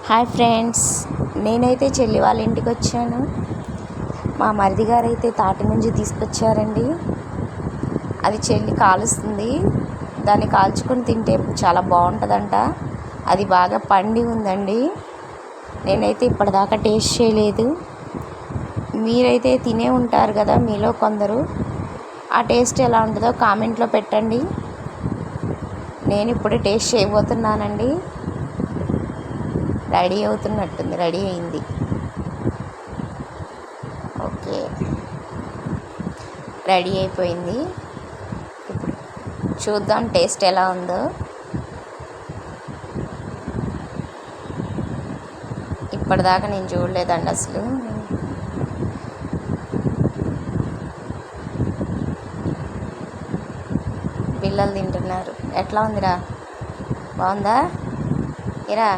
Hi friends, నేనైతే చెల్లి వాళ్ళ ఇంటికి వచ్చాను. మా మరిది గారు అయితే తాటి నుంచి తీసుకొచ్చారండి. అది చెల్లి కాలుస్తుంది. దాన్ని కాల్చుకొని తింటే చాలా బాగుంటుందంట. అది బాగా పండి ఉందండి. నేనైతే ఇప్పటిదాకా టేస్ట్ చేయలేదు. మీరైతే తినే ఉంటారు కదా మీలో కొందరు. ఆ టేస్ట్ ఎలా ఉంటుందో కామెంట్లో పెట్టండి. నేను ఇప్పుడు టేస్ట్ చేయబోతున్నానండి. రెడీ అవుతున్నట్టుంది, రెడీ అయింది. ఓకే, రెడీ అయిపోయింది. ఇప్పుడు చూద్దాం టేస్ట్ ఎలా ఉందో. ఇప్పటిదాకా నేను చూడలేదండి అసలు. పిల్లలు తింటున్నారు. ఎట్లా ఉందిరా? బాగుందా? ఇరా